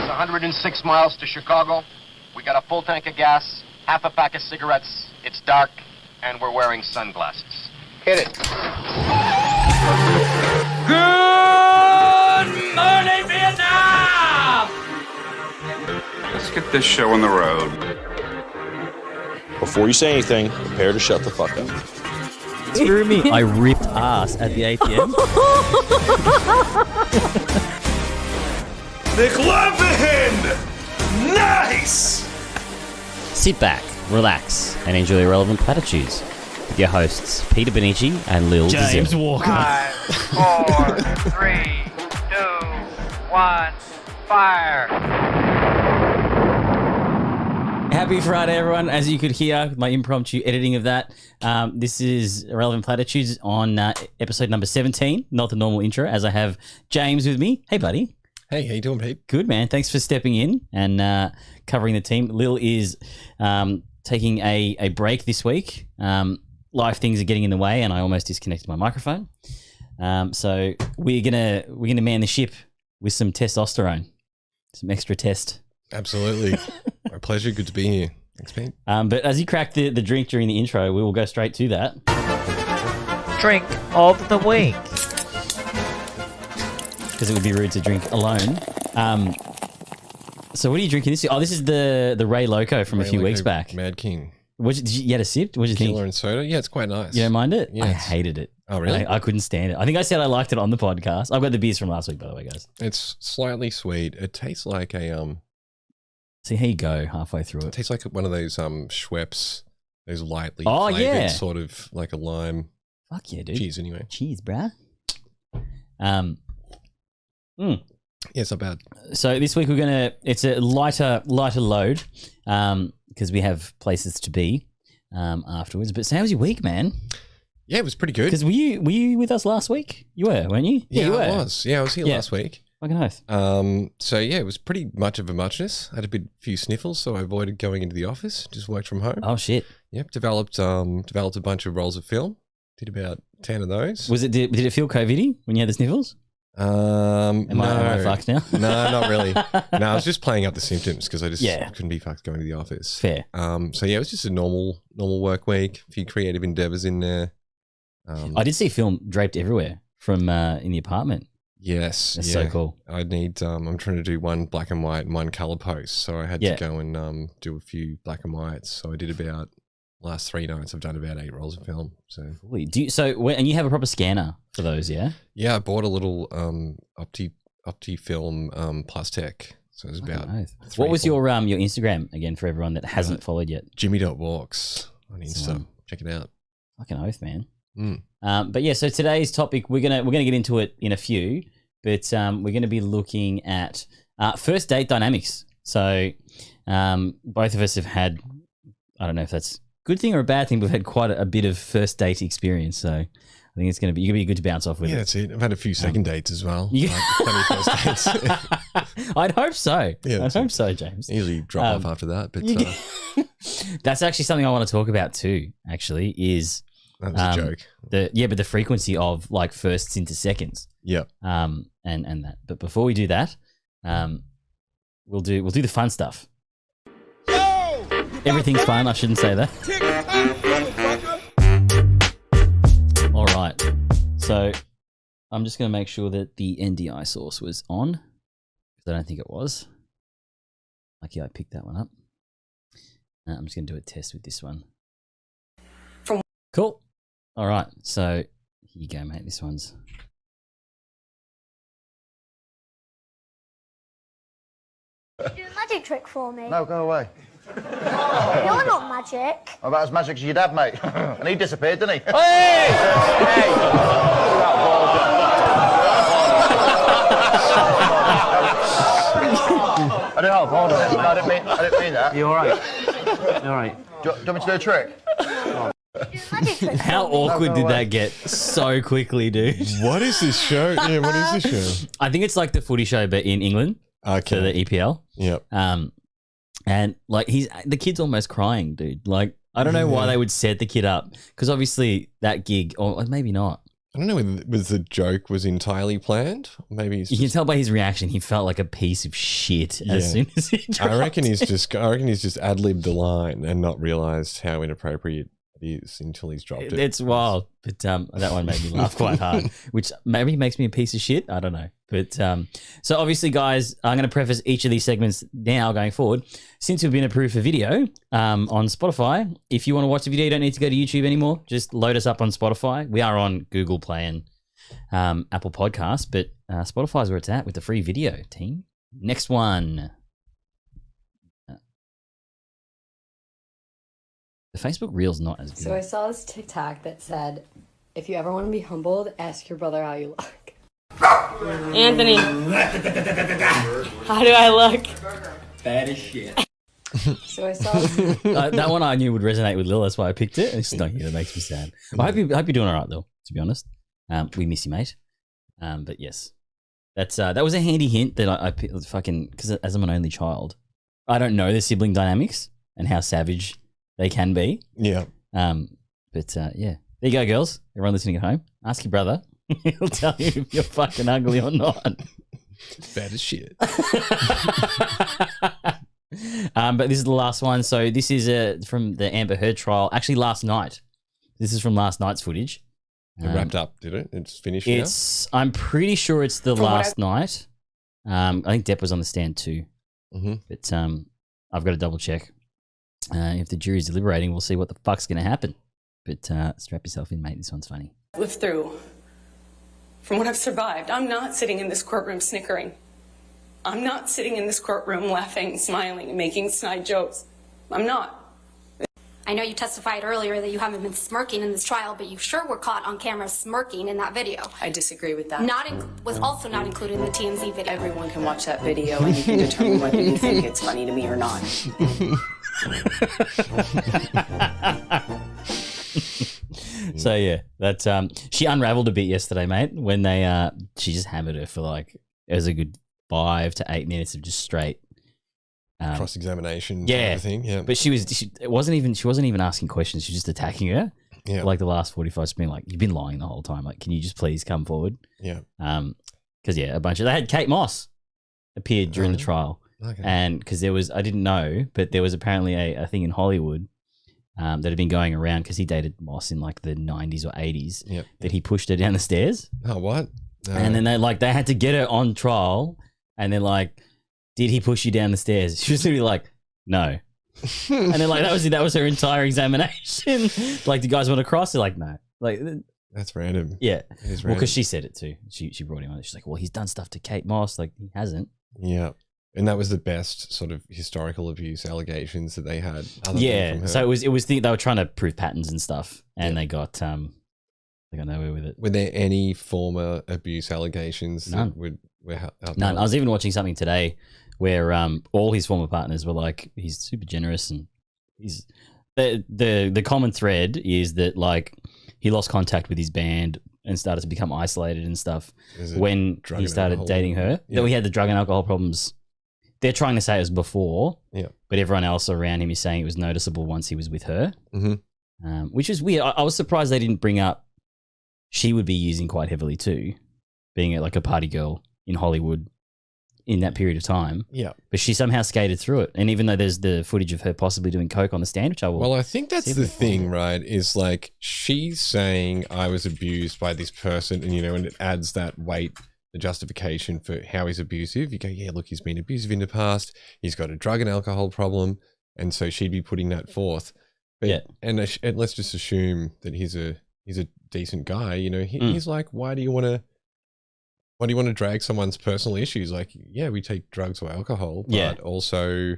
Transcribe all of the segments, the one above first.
It's 106 miles to Chicago. We got a full tank of gas, half a pack of cigarettes. It's dark, and we're wearing sunglasses. Hit it. Good morning, Vietnam! Let's get this show on the road. Before you say anything, prepare to shut the fuck up. Screw me. I ripped ass at the ATM. McLovin! Nice! Sit back, relax, and enjoy Irrelevant Platitudes with your hosts, Peter Benici and Lil James Dizil. Walker. 5, 4, 3, 2, 1, fire! Happy Friday, everyone. As you could hear, my impromptu editing of that. This is Irrelevant Platitudes on episode number 17, not the normal intro, as I have James with me. Hey, buddy. Hey, how you doing, Pete? Good, man. Thanks for stepping in and covering the team. Lil is taking a break this week. Life things are getting in the way, and I almost disconnected my microphone. So we're gonna man the ship with some testosterone, some extra test. Absolutely. My pleasure. Good to be here. Thanks, Pete. But as you crack the drink during the intro, we will go straight to that. Drink of the week. Because it would be rude to drink alone. So what are you drinking this year? Oh, this is the Ray Loco from a few weeks back. Mad King. You had a sip? What did you Killer think? and soda. Yeah, it's quite nice. You don't mind it? Yeah, I hated it. Oh, really? I couldn't stand it. I think I said I liked it on the podcast. I've got the beers from last week, by the way, guys. It's slightly sweet. It tastes like a See how you go halfway through It it. tastes like one of those Schweppes, those lightly Oh, flavored, yeah. sort of like a lime. Fuck yeah, dude. Cheers, anyway. Cheers, bruh. Yeah, it's not bad. So this week it's a lighter load because we have places to be afterwards. But so how was your week, man? Yeah, it was pretty good. Because were you with us last week? You were, weren't you? Yeah, you were. I was. Yeah, I was here last week. Fucking oath. So yeah, it was pretty much of a muchness. I had a few sniffles, so I avoided going into the office. Just worked from home. Oh shit. Yep, developed a bunch of rolls of film. Did about 10 of those. Did it feel COVID-y when you had the sniffles? Am I fucked now? No, not really. No, I was just playing up the symptoms because I just couldn't be fucked going to the office. Fair. So yeah, it was just a normal work week. A few creative endeavors in there. I did see film draped everywhere from in the apartment. Yes, That's so cool. I need. I'm trying to do one black and white and one color post, so I had to go and do a few black and whites. So I did about last 3 nights. I've done about 8 rolls of film. So and you have a proper scanner for those, yeah? Yeah, I bought a little Opti Film Plus Tech. So it was about. What was your Instagram again for everyone that hasn't followed yet? Jimmy.walks on Insta. Check it out. Fucking oath, man. But yeah, so today's topic we're gonna get into it in a few, but we're gonna be looking at first date dynamics. So both of us have had, I don't know if that's a good thing or a bad thing, but we've had quite a bit of first date experience. So I think you're gonna be good to bounce off with. Yeah, that's it. I've had a few second dates as well. Yeah. Like, first dates. I'd hope so. Yeah, I'd hope so, James. Usually drop off after that, but that's actually something I want to talk about too. Actually, is that was a joke. But the frequency of like firsts into seconds. Yep. And that. But before we do that, we'll do the fun stuff. Everything's fun. I shouldn't say that. All right. So I'm just going to make sure that the NDI source was on, because I don't think it was. Lucky I picked that one up. I'm just going to do a test with this one. Cool. All right. So here you go, mate. This one's. Do a magic trick for me. No, go away. You're not magic. I'm about as magic as your dad, mate. And he disappeared, didn't he? Hey! Hey! I don't know. Hold on. No, I didn't mean that. You all right? You all right? Do you want me to do a trick? How awkward did that get so quickly, dude? What is this show? Yeah, what is this show? I think it's like the footy show, but in England. Okay. For the EPL. Yep. And like the kid's almost crying, dude. Like I don't know why they would set the kid up, because obviously that gig, or maybe not. I don't know whether the joke was entirely planned. Maybe you can tell by his reaction, he felt like a piece of shit as soon as he dropped I reckon he's just ad-libbed the line and not realized how inappropriate it is until he's dropped it. It's wild, but that one made me laugh quite hard, which maybe makes me a piece of shit. I don't know. But so obviously, guys, I'm going to preface each of these segments now going forward. Since we've been approved for video on Spotify, if you want to watch the video, you don't need to go to YouTube anymore. Just load us up on Spotify. We are on Google Play and Apple Podcasts, but Spotify is where it's at with the free video, team. Next one. The Facebook Reel's not as good. So I saw this TikTok that said, if you ever want to be humbled, ask your brother how you look. Anthony, how do I look? Bad as shit. So I saw this. That one I knew would resonate with Lil. That's why I picked it. It's not here. That makes me sad. I hope you're doing all right, though, to be honest. We miss you, mate. But yes, that was a handy hint that I fucking, because as I'm an only child, I don't know the sibling dynamics and how savage they can be. Yeah. But yeah. There you go, girls. Everyone listening at home. Ask your brother. He'll tell you if you're fucking ugly or not. Bad as shit. But this is the last one. So this is from the Amber Heard trial. Actually, last night. This is from last night's footage. It wrapped up, did it? It's finished now? I'm pretty sure it's the last night. I think Depp was on the stand too. Mm-hmm. But I've got to double check. If the jury's deliberating, we'll see what the fuck's going to happen. But strap yourself in, mate. This one's funny. Lived through. From what I've survived, I'm not sitting in this courtroom snickering. I'm not sitting in this courtroom laughing, smiling, and making snide jokes. I'm not. I know you testified earlier that you haven't been smirking in this trial, but you sure were caught on camera smirking in that video. I disagree with that. Was also not included in the TMZ video. Everyone can watch that video and you can determine whether you think it's funny to me or not. So yeah, that's she unraveled a bit yesterday, mate, when she just hammered her for like, it was a good 5 to 8 minutes of just straight cross-examination yeah, type of thing. Yeah. But she wasn't even asking questions, she was just attacking her. Yeah. For like the last 45 minutes, being like, you've been lying the whole time. Like, can you just please come forward? Yeah. Because yeah, they had Kate Moss appeared during the trial. Okay. And because I didn't know, but there was apparently a thing in Hollywood that had been going around because he dated Moss in like the 90s or 80s. Yep. That he pushed her down the stairs. Oh, what? And then they had to get her on trial, and they're like, did he push you down the stairs? She was gonna be like, no. And then like that was her entire examination. Like, do you guys want to cross? They're like, no. Like, that's random. Yeah. It is well, random. because she said it too. She brought him on. She's like, well, he's done stuff to Kate Moss. Like, he hasn't. Yeah. And that was the best sort of historical abuse allegations that they had. Yeah. So it was they were trying to prove patterns and stuff, and they got nowhere with it. Were there any former abuse allegations None. that were None. I was even watching something today where all his former partners were like, he's super generous, and he's the common thread is that like he lost contact with his band and started to become isolated and stuff when he started dating her. Yeah. That we had the drug and alcohol problems. They're trying to say it was before, yeah, but everyone else around him is saying it was noticeable once he was with her, mm-hmm. Which is weird. I was surprised they didn't bring up she would be using quite heavily too, being like a party girl in Hollywood in that period of time. Yeah. But she somehow skated through it. And even though there's the footage of her possibly doing coke on the stand, which I will... Well, I think that's the thing, right? Is like she's saying I was abused by this person, and and it adds that weight, the justification for how he's abusive. You go, yeah, look, he's been abusive in the past. He's got a drug and alcohol problem. And so she'd be putting that forth. But, yeah. And let's just assume that he's a decent guy. He's like, why do you want to drag someone's personal issues? Like, yeah, we take drugs or alcohol, but also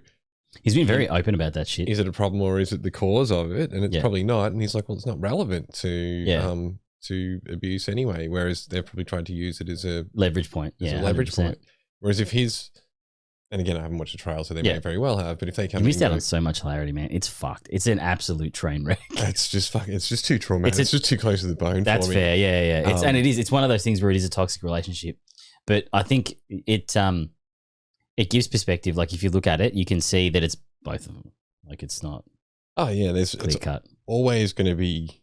he's been very open about that shit. Is it a problem or is it the cause of it? And it's probably not. And he's like, well, it's not relevant to abuse anyway. Whereas they're probably trying to use it as a leverage point. As a leverage point. Whereas if he's, and again, I haven't watched the trial, so they may very well have. But if they come, you missed out on so much hilarity, man. It's fucked. It's an absolute train wreck. It's just fucking. It's just too traumatic. It's just too close to the bone. That's for me. fair. Yeah. It's one of those things where it is a toxic relationship. But I think it gives perspective. Like if you look at it, you can see that it's both of them. Like it's not. Oh yeah, it's cut. Always going to be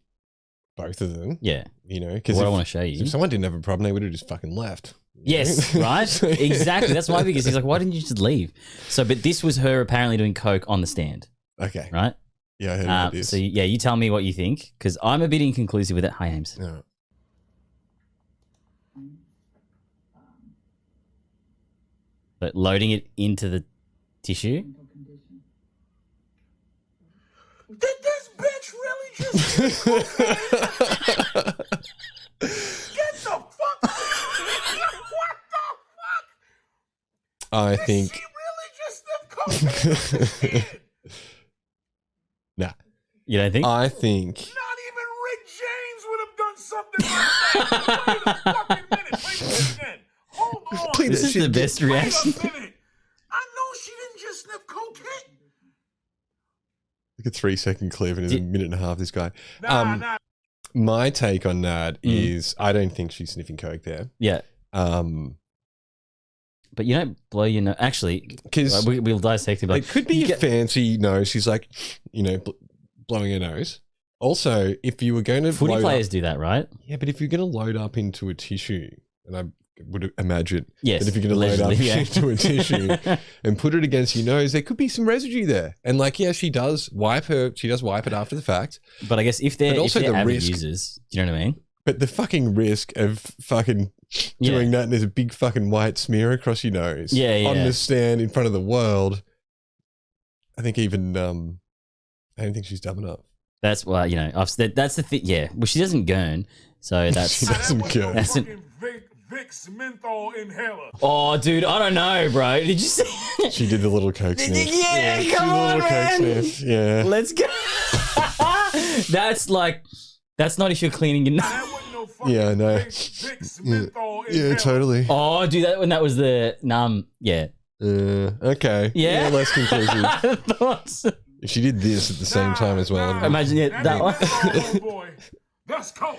both of them. Yeah. You know, because what I want to show you. If someone didn't have a problem, they would have just fucking left. Yes, right? Exactly. That's my biggest. He's like, why didn't you just leave? So, but this was her apparently doing coke on the stand. Okay. Right? Yeah, I heard about this. So, yeah, you tell me what you think, because I'm a bit inconclusive with it. Hi, Ames. Yeah. But loading it into the tissue. Did this bitch really just get the fuck? What the fuck? I think. Did she really just sniff cocaine? Nah. You don't think? I think. Not even Rick James would have done something like that. Wait a fucking minute. Wait a minute. Hold on. This is the best reaction. Wait a minute. I know she didn't just sniff cocaine. Like a 3-second clip and it's a minute and a half. This guy. Nah. My take on that is I don't think she's sniffing coke there. Yeah. But you don't blow your nose. Actually, because we'll dissect it. But it could be a fancy nose. She's like, blowing her nose. Also, if you were going to footy players do that, right? Yeah, but if you're going to load up into a tissue, and I would imagine that if you're going to load up into a tissue and put it against your nose, there could be some residue there. And she does wipe it after the fact. But I guess if they're avid users, do you know what I mean? But the fucking risk of fucking doing that and there's a big fucking white smear across your nose on the stand in front of the world, I think even I don't think she's dumb enough. That's why, that's the thing. Yeah. Well, she doesn't gurn. So that's. She doesn't gurn. Vicks menthol inhaler. Oh, dude, I don't know, bro. Did you see? She did the little coke sniff. Yeah, come on, man. Coke sniff. Yeah. Let's go. That's not if you're cleaning your nose. Yeah, I know. Yeah, totally. Oh, dude, that was the yeah. Okay. Yeah. Less conclusive. If she did this at the same time as well. Imagine that one. Oh boy, that's coke.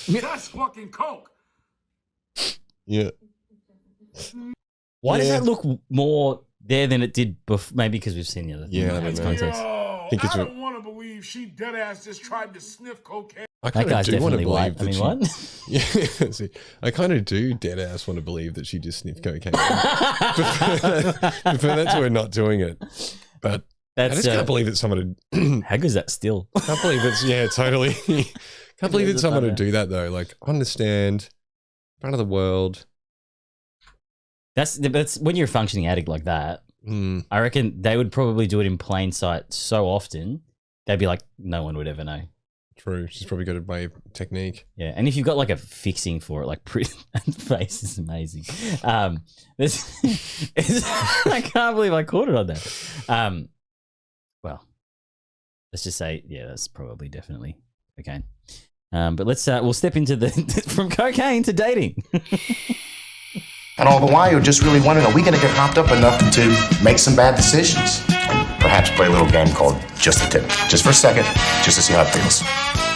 That's fucking coke. Yeah. Why does that look more there than it did before? Maybe because we've seen the other thing. Yeah, I don't know. Context. I don't want to believe she dead ass just tried to sniff cocaine. I kind of do want to believe that what? Yeah, see, I kind of do dead ass want to believe that she just sniffed cocaine. but that's why we're not doing it. But I just can't believe that someone would. How good is that still? Can't believe it's totally. Can't believe that someone would do that though. Like on the stand, in front of the world. That's when you're a functioning addict like that. I reckon they would probably do it in plain sight so often. They'd be like, no one would ever know. True. She's probably got a way of technique. Yeah, and if you've got like a fixing for it, like that face is amazing. I can't believe I caught it on that. Well, let's just say, that's probably definitely cocaine. But we'll step into from cocaine to dating. And all the while, you're just really wondering, are we going to get hopped up enough to make some bad decisions? And perhaps play a little game called Just a Tip. Just for a second, just to see how it feels.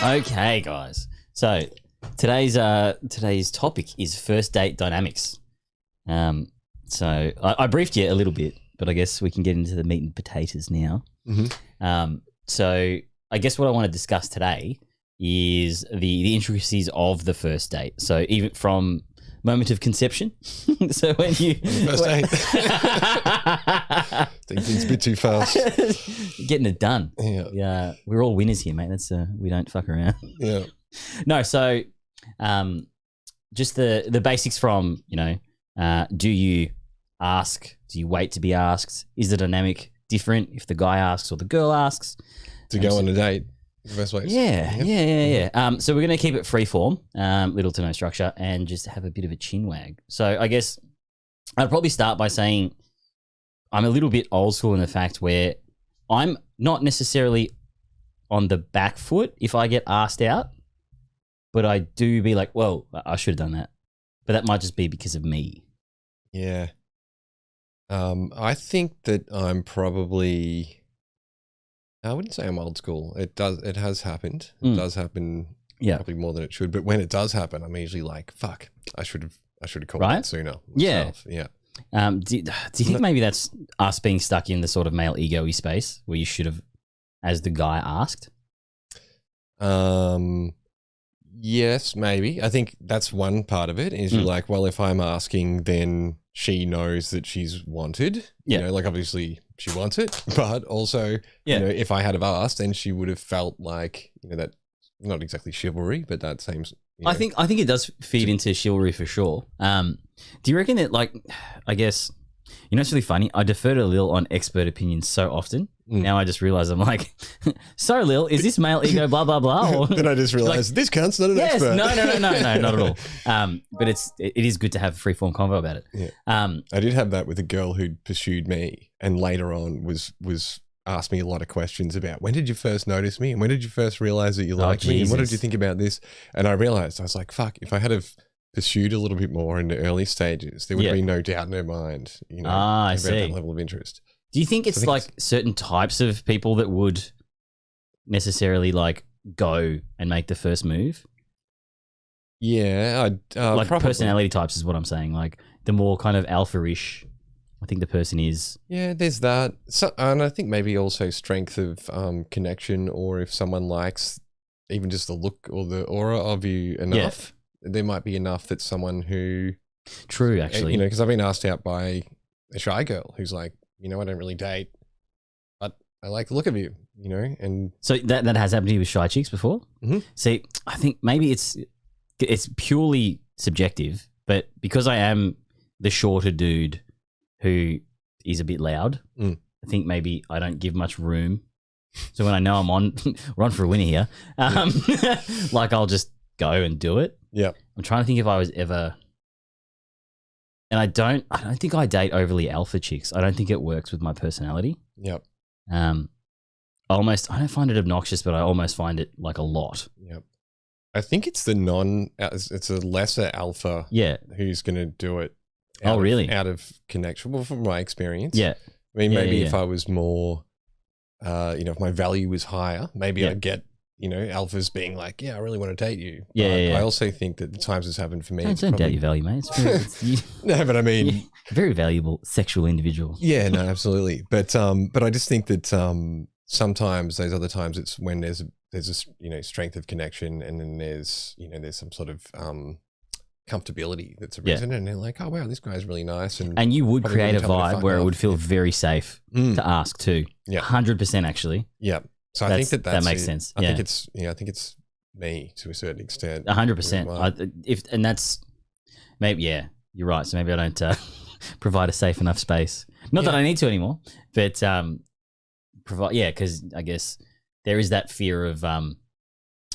Okay, guys. So today's topic is first date dynamics. So I briefed you a little bit, but I guess we can get into the meat and potatoes now. Mm-hmm. So I guess what I want to discuss today is the intricacies of the first date. So even from moment of conception. So when you first date, think things a bit too fast. Getting it done. Yeah, we're all winners here, mate. That's we don't fuck around. Yeah. No, so just the basics from do you ask? Do you wait to be asked? Is the dynamic different if the guy asks or the girl asks? To go on a date. The best ways. Yeah. So we're going to keep it free form, little to no structure, and just have a bit of a chin wag. So I guess I'd probably start by saying I'm a little bit old school in the fact where I'm not necessarily on the back foot if I get asked out, but I do be like, well, I should have done that. But that might just be because of me. Yeah. I think that I'm probably... I wouldn't say I'm old school. It has happened. It does happen probably more than it should. But when it does happen, I'm usually like, fuck, I should have called that sooner. Myself. Yeah. Do you think maybe that's us being stuck in the sort of male ego-y space where you should have, as the guy asked? Yes, maybe. I think that's one part of it is you're like, well, if I'm asking, then she knows that she's wanted. Yeah. You know, like obviously she wants it, but also, you know, if I had have asked, then she would have felt like, you know, that not exactly chivalry, but that seems. You know, I think it does feed into chivalry for sure. Do you reckon that, like, I guess, you know, it's really funny. I defer to Lil on expert opinions so often. Now I just realize I'm like, so Lil, is this male ego blah blah blah? Or, then I just realize like, this cunt's not an expert. No, not at all. But it is good to have a free form convo about it. Yeah. I did have that with a girl who pursued me, and later on was asked me a lot of questions about when did you first notice me, and when did you first realize that you liked me, and what did you think about this? And I realized I was like, fuck, if I had have pursued a little bit more in the early stages, there would be no doubt in her mind, you know, about that level of interest. Do you think it's like certain types of people that would necessarily like go and make the first move? Yeah, like probably. Personality types is what I'm saying. Like the more kind of alpha-ish I think the person is. Yeah, there's that. So, and I think maybe also strength of connection, or if someone likes even just the look or the aura of you enough, there might be enough that someone who... True, actually. You know, because I've been asked out by a shy girl who's like, you know, I don't really date, but I like the look of you, you know, and... So that has happened to you with shy chicks before? Mm-hmm. See, I think maybe it's purely subjective, but because I am the shorter dude who is a bit loud, I think maybe I don't give much room. So when I know we're on for a winner here, like I'll just go and do it. Yeah. I'm trying to think if I was ever... And I don't think I date overly alpha chicks. I don't think it works with my personality. Yep. I don't find it obnoxious, but I almost find it like a lot. Yep. I think it's it's a lesser alpha who's going to do it. Really? Out of connection. Well, from my experience. Yeah. I mean, maybe if I was more, you know, if my value was higher, maybe I'd get, you know, alphas being like, yeah, I really want to date you. Yeah. I also think that the times it's happened for me. Don't doubt your value, mate. No, but I mean, very valuable sexual individual. Yeah, no, absolutely. But I just think that sometimes those other times it's when there's a you know, strength of connection, and then there's, you know, there's some sort of comfortability that's arisen, and they're like, oh wow, this guy's really nice, and you would create a vibe where it would feel very safe to ask too. Yeah, 100% actually. Yeah. So I think that makes sense. I think it's me to a certain extent. 100%. And that's maybe you're right. So maybe I don't provide a safe enough space. Not that I need to anymore, but provide because I guess there is that fear of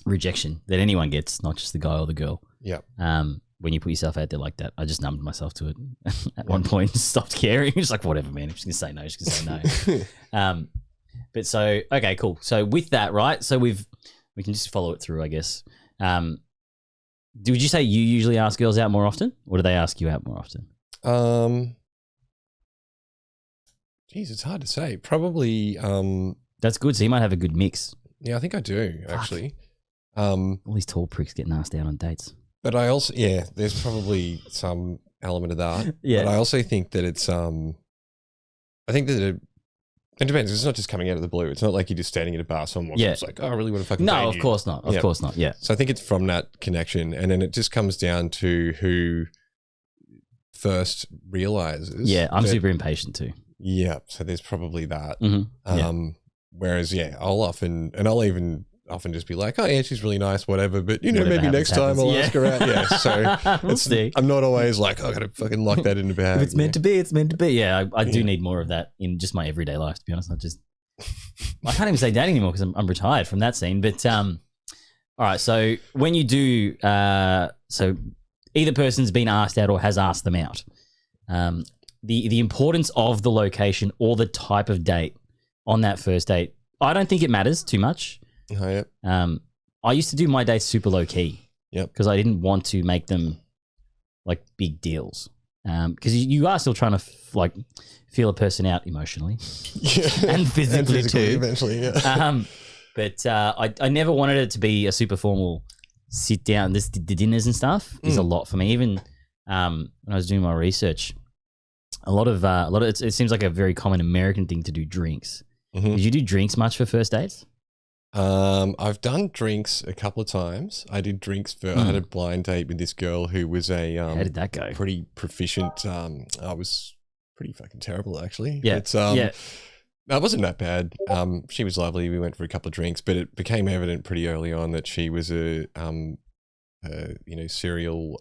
rejection that anyone gets, not just the guy or the girl. Yeah. When you put yourself out there like that, I just numbed myself to it at one point, just stopped caring. It's like, whatever, man. If she's gonna say no, she's gonna say no. But so, okay, cool. So with that, right? So we can just follow it through, I guess. Would you say you usually ask girls out more often, or do they ask you out more often? Geez, it's hard to say. Probably. That's good. So you might have a good mix. Yeah, I think I do actually. All these tall pricks getting asked out on dates. But I also, there's probably some element of that. Yeah. But I also think that it's, I think that it depends. It's not just coming out of the blue. It's not like you're just standing at a bar, someone walks up, it's like, oh, I really want to fucking date you. No, of course not. Of course not. Yeah. So I think it's from that connection, and then it just comes down to who first realizes. Yeah, I'm super impatient too. Yeah, so there's probably that. Mm-hmm. Whereas, I'll even just be like, oh yeah, she's really nice, whatever. But you know, Whatever maybe next time I'll ask her out. Yeah, so We'll see. I'm not always like, oh, I gotta fucking lock that in the bag. If it's meant to be, it's meant to be. Yeah, I do need more of that in just my everyday life. To be honest, I can't even say dating anymore because I'm retired from that scene. But all right, so when you do, so either person's been asked out or has asked them out. The importance of the location or the type of date on that first date, I don't think it matters too much. Oh, yeah. I used to do my dates super low key. Yep. Because I didn't want to make them like big deals. Because you are still trying to feel a person out emotionally and physically too. Eventually, yeah. But I never wanted it to be a super formal sit down. The dinners and stuff is a lot for me. Even when I was doing my research, a lot of it seems like a very common American thing to do drinks. Mm-hmm. Did you do drinks much for first dates? I've done drinks a couple of times. I did drinks for. I had a blind date with this girl who was a. How did that go? Pretty proficient. I was pretty fucking terrible actually. Yeah. But, no, it wasn't that bad. She was lovely. We went for a couple of drinks, but it became evident pretty early on that she was a serial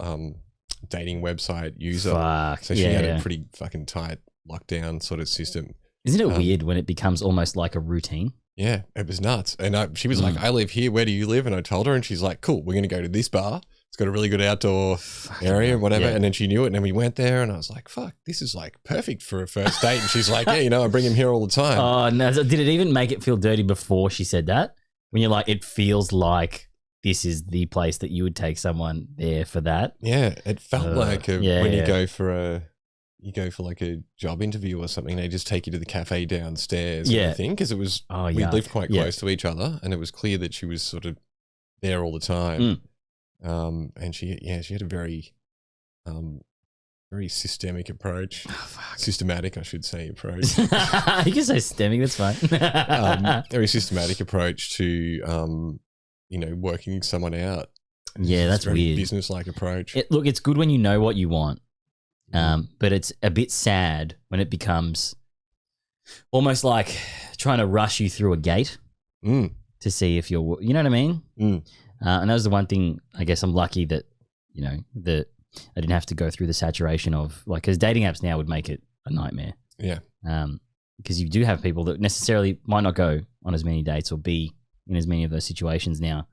dating website user. Fuck. So she had a pretty fucking tight lockdown sort of system. Isn't it weird when it becomes almost like a routine? Yeah, it was nuts. And she was like, I live here. Where do you live? And I told her, and she's like, cool, we're going to go to this bar. It's got a really good outdoor area and whatever. Yeah. And then she knew it. And then we went there and I was like, fuck, this is like perfect for a first date. And she's like, yeah, I bring him here all the time. Oh, no. So did it even make it feel dirty before she said that? When you're like, it feels like this is the place that you would take someone there for that? Yeah, it felt like when you go for like a job interview or something, they just take you to the cafe downstairs. I think because it was we lived quite close to each other, and it was clear that she was sort of there all the time. And she had a very systemic approach, systematic, I should say, approach. You can say systemic, that's fine. Very systematic approach to working someone out. Yeah, that's very weird. Business-like approach. Look, it's good when you know what you want. But it's a bit sad when it becomes almost like trying to rush you through a gate to see if you're, you know what I mean? And that was the one thing, I guess I'm lucky that, that I didn't have to go through the saturation of because dating apps now would make it a nightmare. Yeah. Because you do have people that necessarily might not go on as many dates or be in as many of those situations now,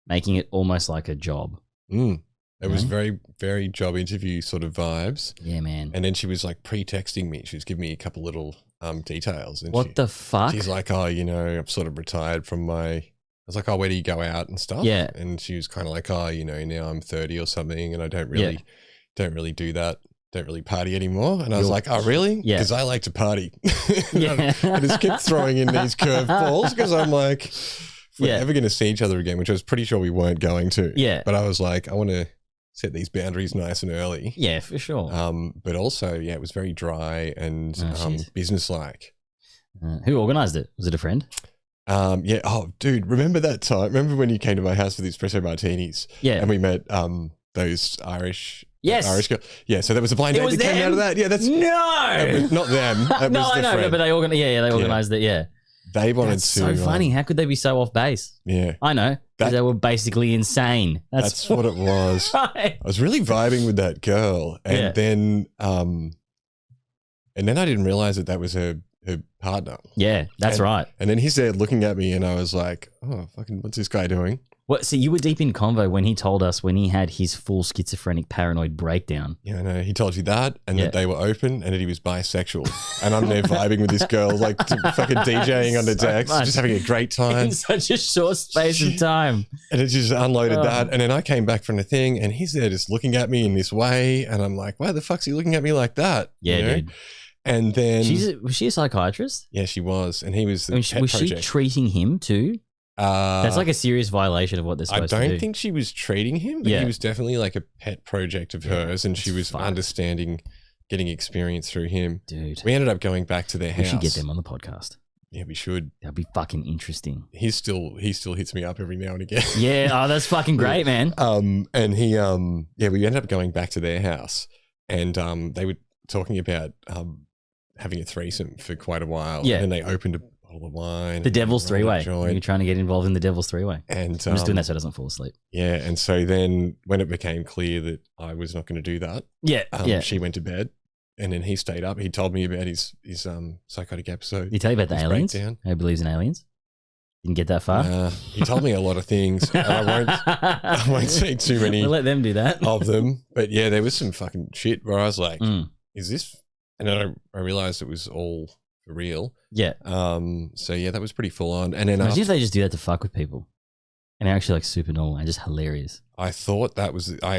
making it almost like a job. It was very, very job interview sort of vibes. Yeah, man. And then she was like pre-texting me. She was giving me a couple little details. And what the fuck? She's like, oh, I'm sort of retired from my... I was like, oh, where do you go out and stuff? Yeah. And she was kind of like, oh, now I'm 30 or something and I don't really do that. Don't really party anymore. And I was like, oh, really? Yeah. Because I like to party. Yeah. I just kept throwing in these curveballs because I'm like, if we're ever going to see each other again, which I was pretty sure we weren't going to. Yeah. But I was like, I want to set these boundaries nice and early. Yeah, for sure. But also, it was very dry and businesslike. Who organised it? Was it a friend? Yeah. Oh, dude, remember that time? Remember when you came to my house for the espresso martinis? Yeah. And we met those Irish... Yes. Irish girl. Yeah, so that was a blind date that came out of that. Yeah, that's... No! Not them. That no, was I know, friend. but they organised they organised it, yeah. They wanted That's to... so funny. How could they be so off base? Yeah. I know. Because they were basically insane. That's what it was. Right. I was really vibing with that girl. And then I didn't realize that was her partner. Yeah, that's right. And then he's there looking at me and I was like, oh, fucking, what's this guy doing? What? So you were deep in convo when he told us when he had his full schizophrenic paranoid breakdown. Yeah, I know. He told you that and that they were open and that he was bisexual. And I'm there vibing with this girl, like fucking DJing on the decks, just having a great time. In such a short space of time. And it just unloaded that. And then I came back from the thing and he's there just looking at me in this way. And I'm like, why the fuck's he looking at me like that? Yeah, dude. And then... Was she a psychiatrist? Yeah, she was. And he was the pet was project. she treating him too? That's like a serious violation of what they're supposed to do. I don't think she was treating him, but he was definitely like a pet project of hers, and she was getting experience through him. Dude. We ended up going back to their house. We should get them on the podcast. Yeah, we should. That'd be fucking interesting. He still hits me up every now and again. Yeah, that's fucking great, man. And he we ended up going back to their house, and they were talking about having a threesome for quite a while. Yeah. And they opened a bottle of wine. The Devil's Three-Way. You're trying to get involved in the Devil's Three-Way. And I'm just doing that so it doesn't fall asleep. Yeah, and so then when it became clear that I was not going to do that, she went to bed, and then he stayed up. He told me about his psychotic episode. Did he tell you about the aliens? How he believes in aliens? Didn't get that far? He told me a lot of things. And I won't say too many. We'll let them do that. Of them. But yeah, there was some fucking shit where I was like, is this... And then I realized it was all for real. Yeah. So yeah, that was pretty full on. And then imagine if they just do that to fuck with people, and they're actually like super normal and just hilarious. I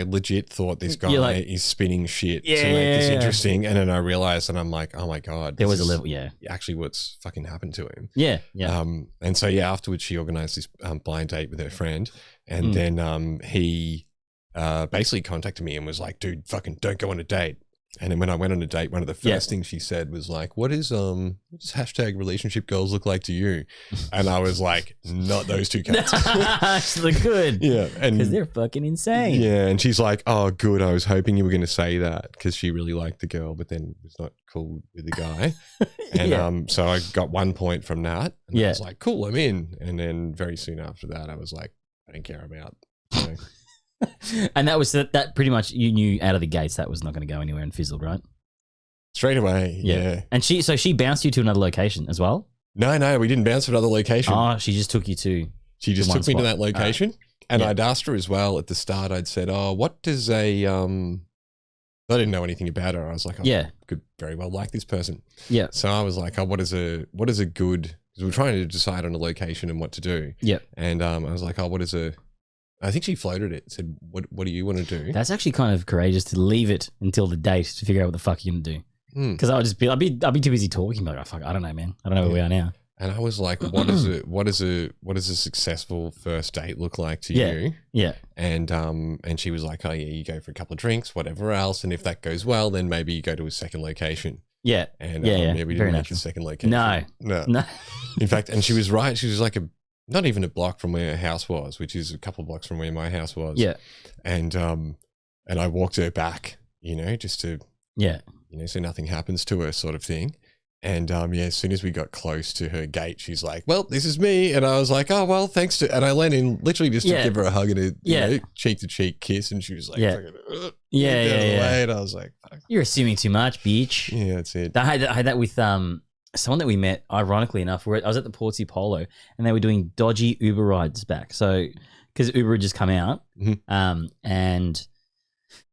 legit thought this guy is spinning shit to make this interesting, and then I realized, and I'm like, oh my god, there was a level. Yeah. Actually, what's fucking happened to him? Yeah. Yeah. And so yeah, afterwards she organized this blind date with her friend, and then he basically contacted me and was like, dude, fucking don't go on a date. And then when I went on a date, one of the first things she said was like, what does hashtag relationship goals look like to you? And I was like, not those two cats. She's like, good. Yeah. Because they're fucking insane. Yeah. And she's like, oh, good. I was hoping you were going to say that because she really liked the girl, but then was not cool with the guy. And so I got 1 point from that. And I was like, cool, I'm in. And then very soon after that, I was like, I don't care about. So. And that was that pretty much you knew out of the gates that was not going to go anywhere and fizzled, right? Straight away, yeah. And she bounced you to another location as well? No, we didn't bounce to another location. Oh, she just took you to. She just took me to that location, and I'd asked her as well at the start. I'd said, "Oh, what does a I didn't know anything about her. I was like, I could very well like this person. Yeah. So I was like, oh, what is a good? Because we're trying to decide on a location and what to do. Yeah. And I was like, oh, what is a? I think she floated it. Said, what do you want to do? That's actually kind of courageous to leave it until the date to figure out what the fuck you're gonna do. Because I'd be too busy talking. Like, oh, fuck, I don't know, man. I don't know where we are now. And I was like, what does a successful first date look like to you? Yeah. And she was like, oh yeah, you go for a couple of drinks, whatever else, and if that goes well, then maybe you go to a second location. Yeah. And yeah, we didn't make a second location. No. In fact, and she was right. She was like not even a block from where her house was, which is a couple of blocks from where my house was. Yeah. And I walked her back, just to so nothing happens to her, sort of thing. And as soon as we got close to her gate, she's like, "Well, this is me," and I was like, "Oh well, thanks to." And I leaned in literally just to give her a hug and a cheek to cheek kiss, and she was like, fucking, away, and I was like, fuck. "You're assuming too much, bitch." Yeah, that's it. I had that with someone that we met. Ironically enough, I was at the Portsea Polo, and they were doing dodgy Uber rides back. So because Uber had just come out, and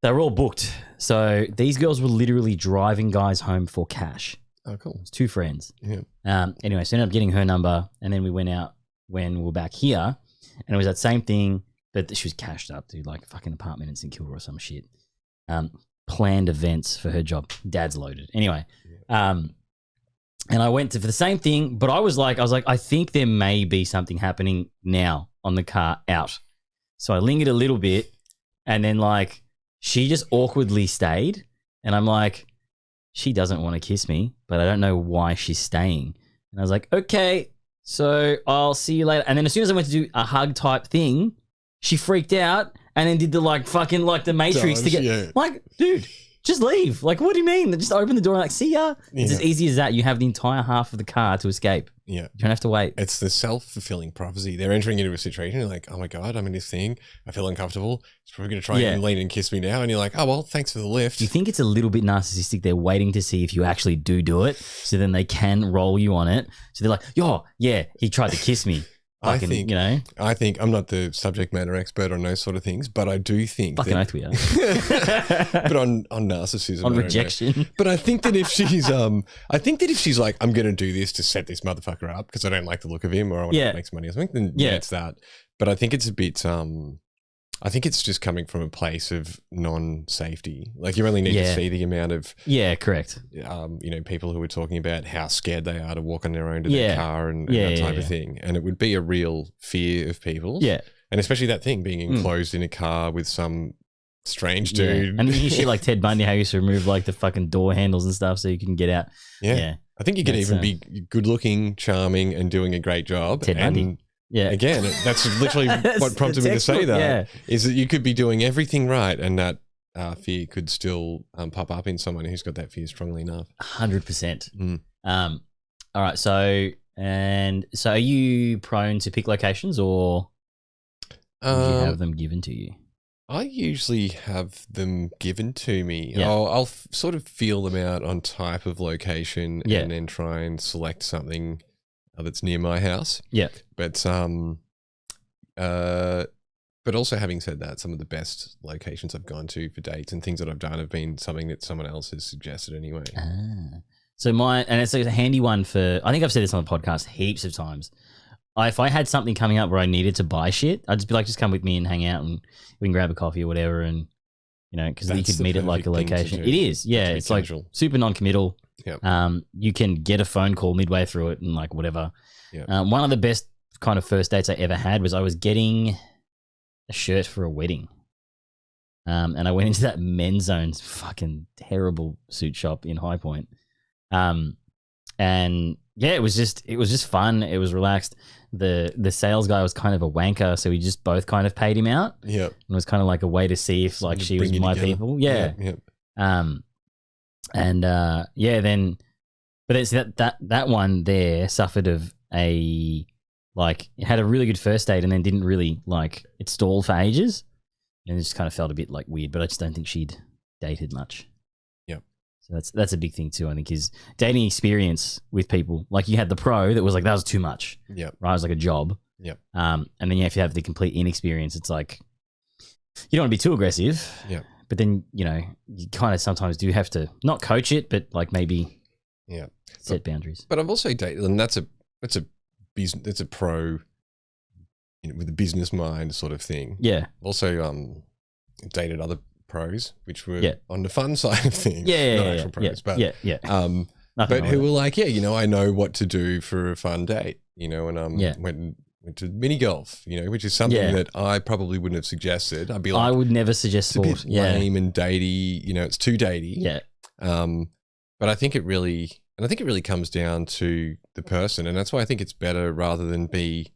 they were all booked. So these girls were literally driving guys home for cash. Oh, cool. It was two friends. Yeah. Anyway, so I ended up getting her number, and then we went out when we were back here, and it was that same thing, but she was cashed up to like a fucking apartment in St Kilda or some shit. Planned events for her job. Dad's loaded. Anyway, and I went for the same thing, but I was like, I think there may be something happening now on the car out. So I lingered a little bit, and then like she just awkwardly stayed, and I'm like, she doesn't want to kiss me, but I don't know why she's staying. And I was like, okay, so I'll see you later. And then as soon as I went to do a hug type thing, she freaked out and then did the like fucking like the Matrix to get like, dude, just leave. Like, what do you mean? Just open the door and like, see ya. It's as easy as that. You have the entire half of the car to escape. Yeah. You don't have to wait. It's the self-fulfilling prophecy. They're entering into a situation. You're like, oh my God, I'm in this thing. I feel uncomfortable. It's probably going to try and lean and kiss me now. And you're like, oh, well, thanks for the lift. Do you think it's a little bit narcissistic? They're waiting to see if you actually do it. So then they can roll you on it. So they're like, yo, yeah, he tried to kiss me. Fucking, I think I'm not the subject matter expert on those sort of things, but I do think fucking oath we are. But on narcissism, on rejection. But I think that if she's like, I'm going to do this to set this motherfucker up because I don't like the look of him or I want to make some money or something, then it's that. But I think it's a bit, I think it's just coming from a place of non-safety. Like you only need to see the amount of correct. People who are talking about how scared they are to walk on their own to their car and that type of thing. And it would be a real fear of people. Yeah, and especially that thing being enclosed in a car with some strange dude. And you see like Ted Bundy, how he used to remove like the fucking door handles and stuff so you can get out. Yeah. I think you could even be good-looking, charming, and doing a great job. Ted Bundy. Yeah. Again, that's literally what prompted me to say that. Is that you could be doing everything right and that fear could still pop up in someone who's got that fear strongly enough. 100%. All right. So are you prone to pick locations or do you have them given to you? I usually have them given to me. Yeah. I'll sort of feel them out on type of location and then try and select something that's near my house. Yeah. But also having said that, some of the best locations I've gone to for dates and things that I've done have been something that someone else has suggested anyway. So and it's a handy one for, I think I've said this on the podcast heaps of times. If I had something coming up where I needed to buy shit, I'd just be like, just come with me and hang out and we can grab a coffee or whatever. And, because you could meet at like a location. It is. Yeah. It's like super non-committal. Yeah. You can get a phone call midway through it and like whatever. Yeah. One of the best kind of first dates I ever had was I was getting a shirt for a wedding. And I went into that men's zone's fucking terrible suit shop in High Point. And yeah, it was just fun. It was relaxed. The sales guy was kind of a wanker, so we just both kind of paid him out. Yeah. And it was kind of like a way to see if like she was my people. Yeah. Then but it's that one there suffered of a like it had a really good first date and then didn't really like it stalled for ages and it just kind of felt a bit like weird, but I just don't think she'd dated much. Yep. So that's a big thing too, I think, is dating experience with people. Like you had the pro that was like that was too much. Yep. Right, it was like a job. Yep. And then if you have the complete inexperience, it's like you don't want to be too aggressive. Yeah. But then, you kind of sometimes do have to not coach it, but like maybe set boundaries. But I've also dated, and that's a pro with a business mind sort of thing. Yeah. I've also dated other pros, which were on the fun side of things. Not actual pros, but but who were like, I know what to do for a fun date, and went to mini golf, which is something that I probably wouldn't have suggested. I'd be like, I would never suggest sport. It's a bit lame and datey, it's too datey. Yeah. But I think it really comes down to the person, and that's why I think it's better rather than be.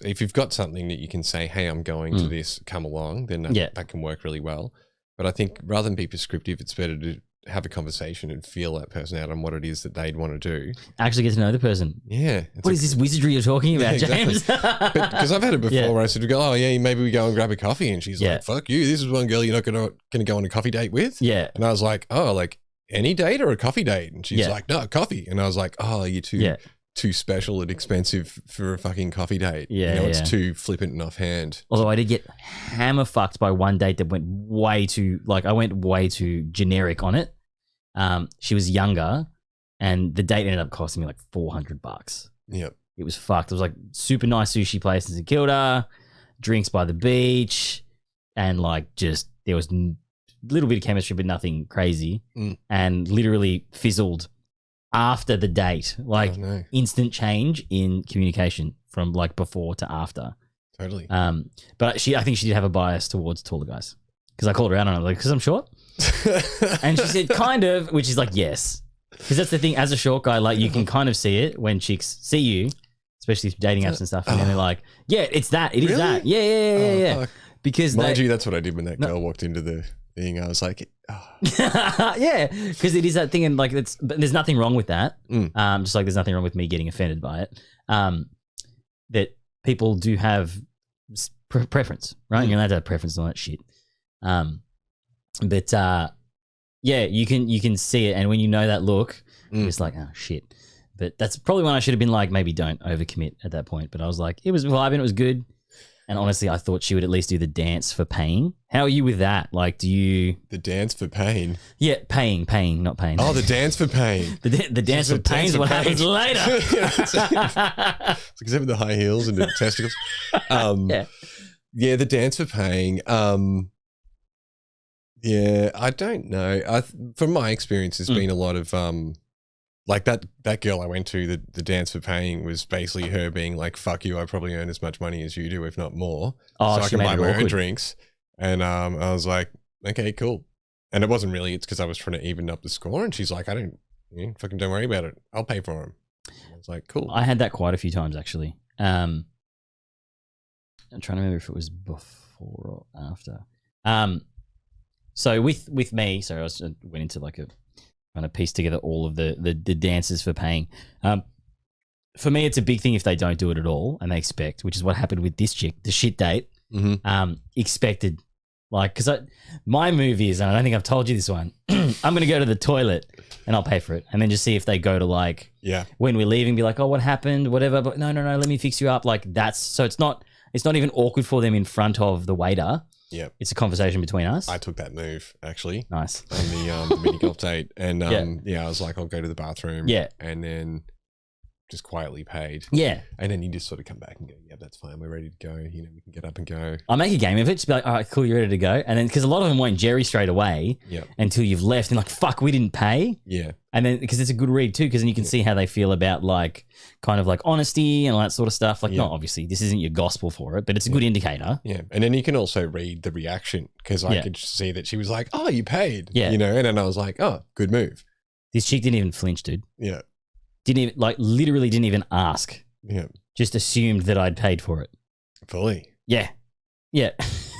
If you've got something that you can say, "Hey, I'm going to this, come along," then that can work really well. But I think rather than be prescriptive, it's better to have a conversation and feel that person out on what it is that they'd want to do. Actually get to know the person. Yeah. What is this wizardry you're talking about, James? Because I've had it before where I said, "Oh yeah, maybe we go and grab a coffee," and she's like, "Fuck you! This is one girl you're not going to go on a coffee date with." Yeah. And I was like, "Oh, like any date or a coffee date?" And she's like, "No, coffee." And I was like, "Oh, you're too special and expensive for a fucking coffee date. It's too flippant and offhand." Although I did get hammer fucked by one date that went way too generic on it. She was younger and the date ended up costing me like $400. Yep. It was fucked. It was like super nice sushi place in St Kilda, drinks by the beach, and like just there was a little bit of chemistry but nothing crazy, and literally fizzled after the date, like instant change in communication from like before to after. Totally. But I think she did have a bias towards taller guys because I called her out on it, like, because I'm short. And she said, kind of, which is like, yes. Because that's the thing, as a short guy, like you can kind of see it when chicks see you, especially dating apps and stuff, and then they're like, yeah, it's that, it is that. Yeah. Fuck. Because mind you, that's what I did when that girl walked into the thing. I was like, yeah, because it is that thing, and like but there's nothing wrong with that. Just like there's nothing wrong with me getting offended by it. That people do have preference, right? You're allowed to have preference on that shit. But you can see it, and when you know that look, you're just like, oh shit. But that's probably when I should have been like, maybe don't overcommit at that point. But I was like, it was vibing, it was good. And honestly, I thought she would at least do the dance for paying. How are you with that? Like, do you... The dance for pain? Yeah, paying, not pain. Oh, the dance for pain. the dance for pain is what happens later. It's except for the high heels and the testicles. Yeah, the dance for paying. Yeah, I don't know. From my experience, there's been a lot of... like that girl I went to, the dance for paying was basically her being like, "Fuck you, I probably earn as much money as you do, if not more. Oh, so I can buy my own drinks." And I was like, "Okay, cool." And it wasn't really, it's because I was trying to even up the score. And she's like, fucking don't worry about it. I'll pay for them. I was like, cool. I had that quite a few times actually. I'm trying to remember if it was before or after. So with me, I went into like a trying to piece together all of the dances for paying. For me, it's a big thing if they don't do it at all and they expect, which is what happened with this chick, the shit date. Expected, like, because my move is, and I don't think I've told you this one, I'm going to go to the toilet and I'll pay for it, and then just see if they go to like, when we're leaving, be like, "Oh, what happened?" Whatever. But no, let me fix you up. Like that's so it's not even awkward for them in front of the waiter. Yeah, it's a conversation between us. I took that move actually. Nice on the mini golf date, and I was like, I'll go to the bathroom. Yeah, and then just quietly paid. Yeah. And then you just sort of come back and go, yeah, that's fine. We're ready to go. You know, we can get up and go. I make a game of it. Just be like, all right, cool, you're ready to go. And then, because a lot of them won't jerry straight away until you've left. And like, fuck, we didn't pay. Yeah. And then, because it's a good read too, because then you can see how they feel about like, kind of like honesty and all that sort of stuff. Like, not obviously, this isn't your gospel for it, but it's a good indicator. Yeah. And then you can also read the reaction, because I could see that she was like, oh, you paid. Yeah. You know, and then I was like, oh, good move. This chick didn't even flinch, dude. Yeah. Didn't even, like, literally didn't even ask. Yeah. Just assumed that I'd paid for it. Fully. Yeah. Yeah.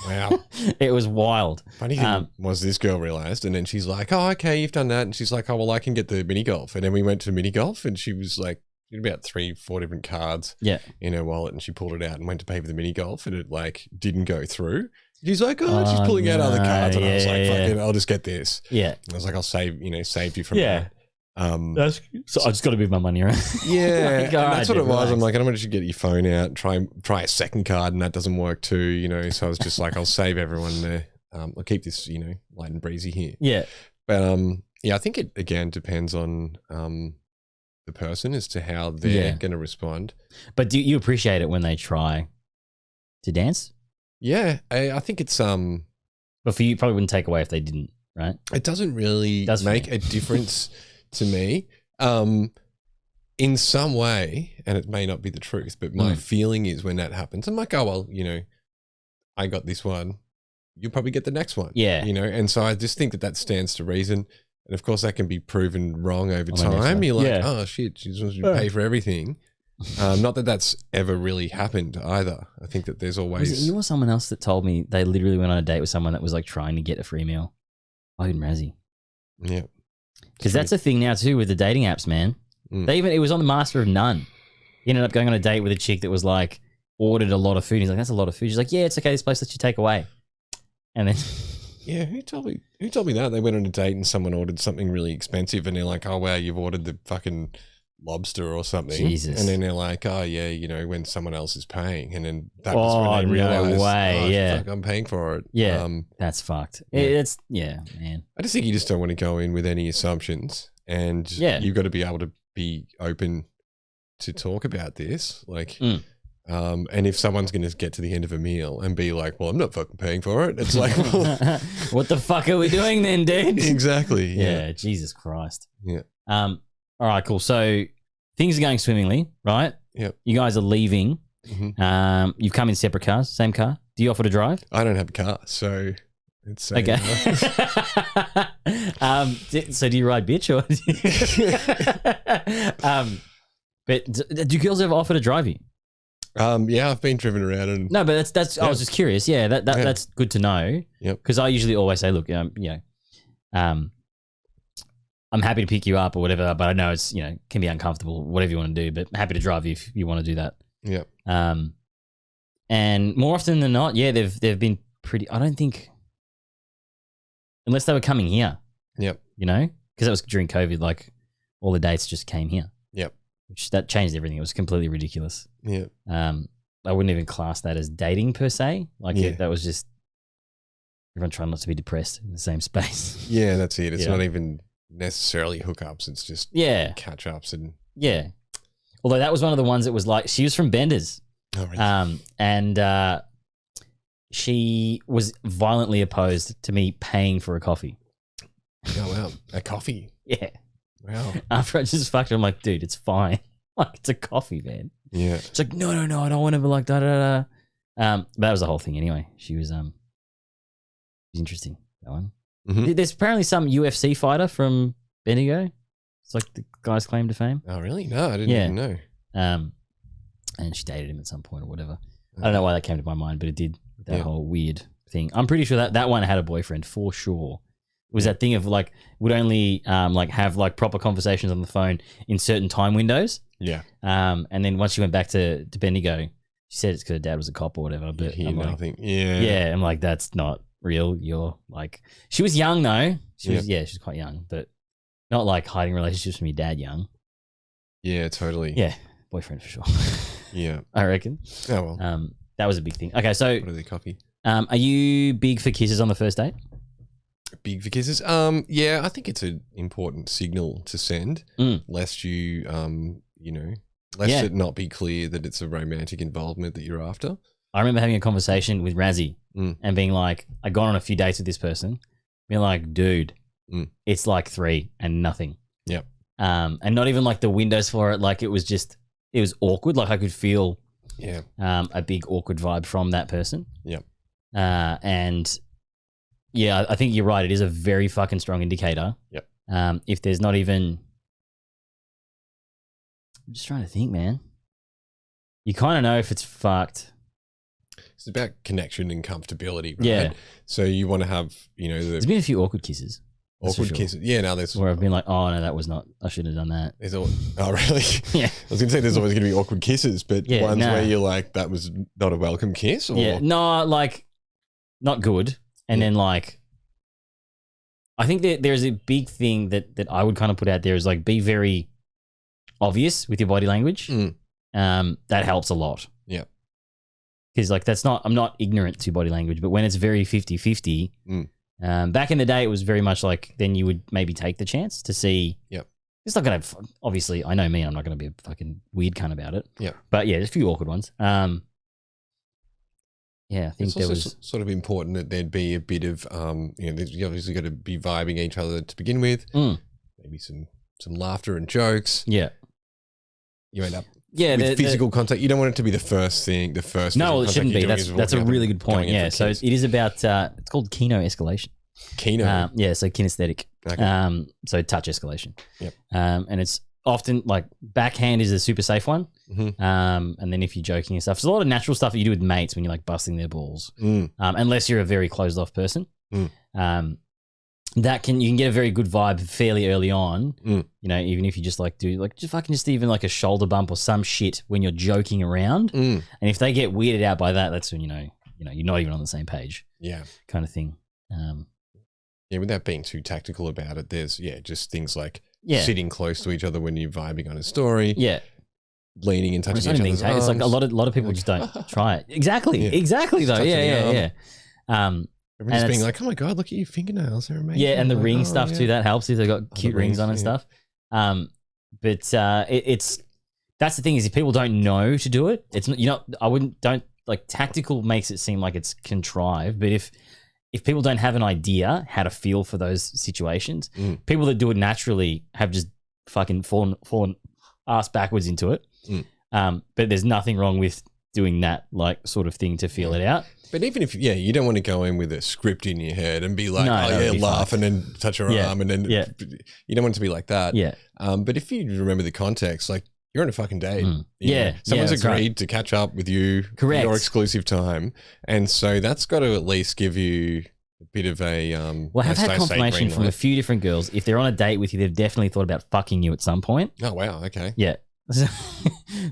Wow. It was wild. Funny thing was this girl realized, and then she's like, oh, okay, you've done that. And she's like, oh, well, I can get the mini golf. And then we went to mini golf, and she was like, she had about 3-4 different cards in her wallet, and she pulled it out and went to pay for the mini golf, and it like didn't go through. She's like, oh, she's pulling out other cards. And I was like, fucking, I'll just get this. Yeah. And I was like, I'll saved you from that. That's, so I just got to move my money around. Yeah, like, that's what it was. relax. I'm like, I don't want you to get your phone out, try a second card, and that doesn't work too, you know. So I was just like, I'll save everyone there. I'll keep this, you know, light and breezy here. Yeah, but yeah, I think it again depends on the person as to how they're going to respond. But do you appreciate it when they try to dance? Yeah, I think it's But for you, probably wouldn't take away if they didn't, right? It doesn't really make a difference to me. In some way, and it may not be the truth, but my feeling is when that happens, I'm like, oh, well, you know, I got this one. You'll probably get the next one. Yeah. You know, and so I just think that stands to reason. And of course, that can be proven wrong over time. You're like, oh, shit, she just wants you to pay for everything. Not that that's ever really happened either. I think that there's always... Was it you or someone else that told me they literally went on a date with someone that was like trying to get a free meal? I in Razzie. Yeah. Because that's a thing now too with the dating apps, man. They even, it was on the Master of None. He ended up going on a date with a chick that was like, ordered a lot of food. He's like, that's a lot of food. She's like, yeah, it's okay. This place lets you take away. And then... Yeah, who told me that? They went on a date and someone ordered something really expensive and they're like, oh, wow, you've ordered the fucking lobster or something. Jesus. And then they're like, oh, yeah, you know, when someone else is paying. And then that was when they realized, no way. Fuck, I'm paying for it. Yeah, that's fucked. It's, man. I just think you just don't want to go in with any assumptions. And you've got to be able to be open to talk about this. Like... and if someone's going to get to the end of a meal and be like, well, I'm not fucking paying for it. It's like, well, what the fuck are we doing then, dude? Exactly. Yeah. Jesus Christ. Yeah. All right, cool. So things are going swimmingly, right? Yep. You guys are leaving. You've come in separate cars, same car. Do you offer to drive? I don't have a car, so it's okay. So do you ride bitch or? But do girls ever offer to drive you? Yeah, I've been driven around and no, but that's I was just curious. Yeah, that's good to know. Yep. Because I usually always say, look, I'm happy to pick you up or whatever, but I know it's can be uncomfortable, whatever you want to do, but happy to drive you if you want to do that. Yeah. And more often than not, they've been pretty. I don't think unless they were coming here. Yep. Because that was during COVID. Like all the dates just came here. Yep. Which that changed everything. It was completely ridiculous. Yeah. I wouldn't even class that as dating per se. Like that was just everyone trying not to be depressed in the same space. Yeah, that's it. It's not even necessarily hookups. It's just catch ups and Although that was one of the ones that was like she was from Benders. Oh, really? And she was violently opposed to me paying for a coffee. Oh wow, a coffee? Yeah. Wow. After I just fucked her, I'm like, dude, it's fine. Like, it's a coffee, man. Yeah. She's like, no, I don't want to be like da-da-da. But that was the whole thing anyway. She was interesting, that one. Mm-hmm. There's apparently some UFC fighter from Bendigo. It's like the guy's claim to fame. Oh, really? No, I didn't even know. And she dated him at some point or whatever. I don't know why that came to my mind, but it did. That whole weird thing. I'm pretty sure that one had a boyfriend for sure. It was that thing of like would only like have like proper conversations on the phone in certain time windows. Yeah. And then once she went back to Bendigo, she said it's because her dad was a cop or whatever. But I'm like, yeah. I'm like, that's not real. You're like, she was young though. She was quite young, but not like hiding relationships from your dad young. Yeah, totally. Yeah, boyfriend for sure. Yeah, I reckon. Oh well. That was a big thing. Okay, so what are the coffee? Are you big for kisses on the first date? Big for kisses? Yeah, I think it's an important signal to send, lest you, Lest it not be clear that it's a romantic involvement that you're after. I remember having a conversation with Razzie and being like, I got on a few dates with this person, being like, dude, it's like 3 and nothing. Yep. And not even like the windows for it. Like it was awkward. Like I could feel a big awkward vibe from that person. Yep. And yeah, I think you're right. It is a very fucking strong indicator. Yep. If there's not even, I'm just trying to think, man. You kind of know if it's fucked. It's about connection and comfortability, right? Yeah. So you want to have, there's been a few awkward kisses. Awkward kisses. Yeah, no, there's... Where I've been like, oh, no, that was not... I should have done that. Oh, really? Yeah. I was going to say there's always going to be awkward kisses, but ones where you're like, that was not a welcome kiss? Or? Yeah, no, like, not good. And then, like, I think that there's a big thing that I would kind of put out there is, like, be very obvious with your body language. That helps a lot. Yeah. Because, like, I'm not ignorant to body language, but when it's very 50-50, back in the day, it was very much like then you would maybe take the chance to see. Yep. It's not going to, obviously, I know me, I'm not going to be a fucking weird cunt about it. Yeah. But yeah, there's a few awkward ones. Yeah, I think it's also sort of important that there'd be a bit of, you obviously got to be vibing each other to begin with. Maybe some laughter and jokes. Yeah. You end up with physical contact. You don't want it to be the first thing, No, it shouldn't be. That's a really good point. Yeah. So it is about, it's called kino escalation. Kino? Yeah, so kinesthetic. Okay. So touch escalation. Yep. And it's often like backhand is a super safe one. And then if you're joking and stuff, there's a lot of natural stuff that you do with mates when you're like busting their balls. Unless you're a very closed off person. You can get a very good vibe fairly early on. Even if you just like do like just even like a shoulder bump or some shit when you're joking around. And if they get weirded out by that, that's when you're not even on the same page. Yeah. Kind of thing. Yeah, without being too tactical about it, there's just things like sitting close to each other when you're vibing on a story. Yeah. Leaning and touching each other's arms. It's like a lot of people just don't try it. Exactly though. Yeah. Everyone's being like, oh my God, look at your fingernails. They're amazing. Yeah, and the ring stuff too, that helps if they've got cute rings on and stuff. But that's the thing is if people don't know to do it, it's not, tactical makes it seem like it's contrived, but if people don't have an idea how to feel for those situations, people that do it naturally have just fucking fallen ass backwards into it. But there's nothing wrong with doing that like sort of thing to feel it out. But even if, you don't want to go in with a script in your head and be like, laugh and then touch her arm and then you don't want it to be like that. Yeah. But if you remember the context, like you're on a fucking date. Someone's agreed to catch up with you. Correct. Your exclusive time. And so that's got to at least give you a bit of a, well, I've had confirmation from a few different girls. If they're on a date with you, they've definitely thought about fucking you at some point. Oh, wow. Okay. Yeah.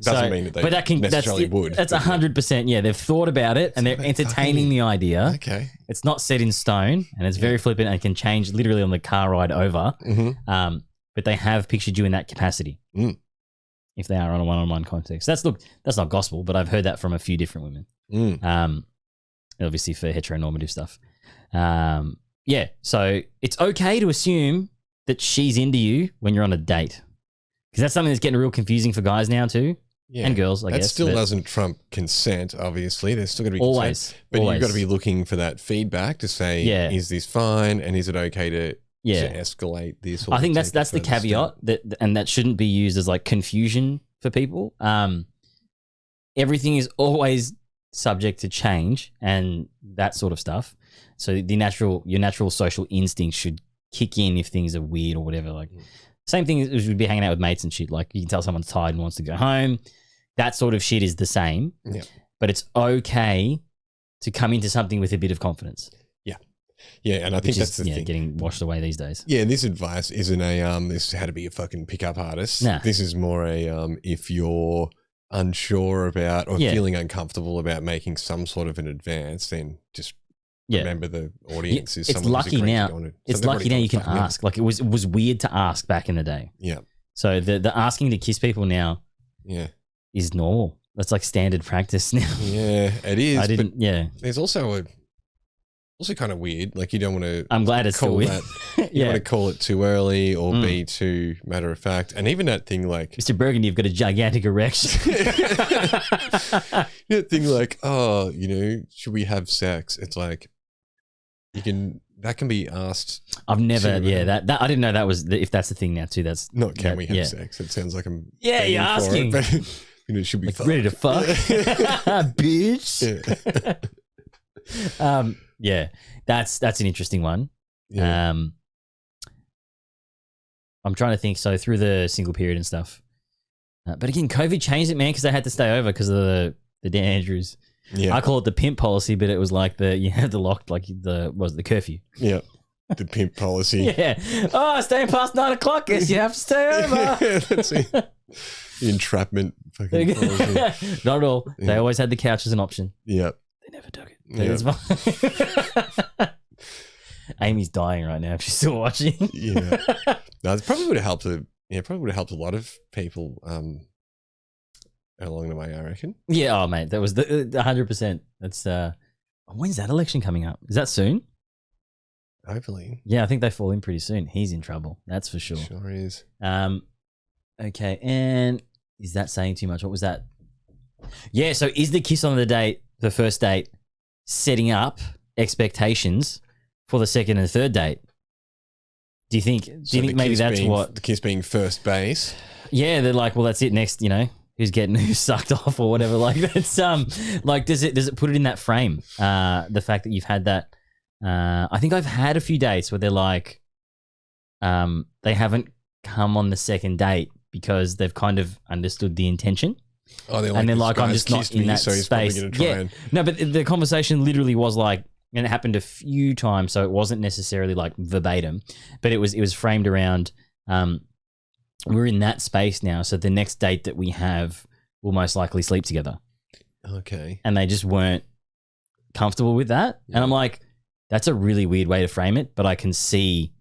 Doesn't mean that they necessarily would. That's 100%. Yeah, they've thought about it and they're entertaining the idea. Okay. It's not set in stone and it's very flippant and can change literally on the car ride over. But they have pictured you in that capacity if they are on a one-on-one context. That's not gospel, but I've heard that from a few different women. Obviously for heteronormative stuff. So it's okay to assume that she's into you when you're on a date. Because that's something that's getting real confusing for guys now too. Yeah. And girls, I guess. That still doesn't trump consent, obviously. There's still got to be consent. But you've got to be looking for that feedback to say, is this fine? And is it okay to escalate this? I think that's the caveat, and that shouldn't be used as like confusion for people. Everything is always subject to change and that sort of stuff. So your natural social instinct should kick in if things are weird or whatever. Like same thing as we'd be hanging out with mates and shit. Like you can tell someone's tired and wants to go home. That sort of shit is the same. Yeah. But it's okay to come into something with a bit of confidence. Yeah. Yeah, and I think that's the thing. Getting washed away these days. Yeah, this advice isn't this is how to be a fucking pickup artist. Nah. This is more if you're unsure about or feeling uncomfortable about making some sort of an advance, then just remember the audience is someone who's agreed to go on it. It's lucky now you can ask. Like it was weird to ask back in the day. Yeah. So the asking to kiss people now is normal. That's like standard practice now. Yeah, it is. There's also Also kind of weird. Like you don't want to. I'm glad it's still weird. You want to call it too early or be too matter of fact. And even that thing like, Mr. Burgundy, you've got a gigantic erection. that thing like, oh, should we have sex? It's like that can be asked. I've never, that I didn't know that was if that's the thing now too. That's not can we have sex? It sounds like I'm you're asking. It should be like ready to fuck, bitch. Yeah, that's an interesting one. Yeah. I'm trying to think. So through the single period and stuff, but again, COVID changed it, man, because they had to stay over because of the Dan Andrews. Yeah, I call it the pimp policy, but it was like you had the locked, like the curfew. Yeah, the pimp policy. Yeah. Oh, staying past 9 o'clock. Guess you have to stay over. That's it. The entrapment fucking policy. Not at all. Yeah. They always had the couch as an option. Yeah. They never took it. It's fine. Amy's dying right now if she's still watching. Yeah. No, it probably would have helped. Probably would have helped a lot of people along the way, I reckon. Yeah. Oh, mate, that was the 100%. That's when's that election coming up? Is that soon? Hopefully. Yeah, I think they fall in pretty soon. He's in trouble. That's for sure. Sure is. Okay, and is that saying too much? What was that? Yeah. So is the kiss on the first date, setting up expectations for the second and third date? Do you think maybe that's what the kiss being first base? Yeah, they're like, well, that's it. Next, who's sucked off or whatever. Like that's like does it put it in that frame? The fact that you've had that. I think I've had a few dates where they're like, they haven't come on the second date because they've kind of understood the intention. Oh, they're and then like, I'm just not in that space. No, but the conversation literally was like, and it happened a few times, so it wasn't necessarily like verbatim, but it was framed around. We're in that space now, so the next date that we have will most likely sleep together. Okay, and they just weren't comfortable with that, and I'm like, that's a really weird way to frame it, but I can see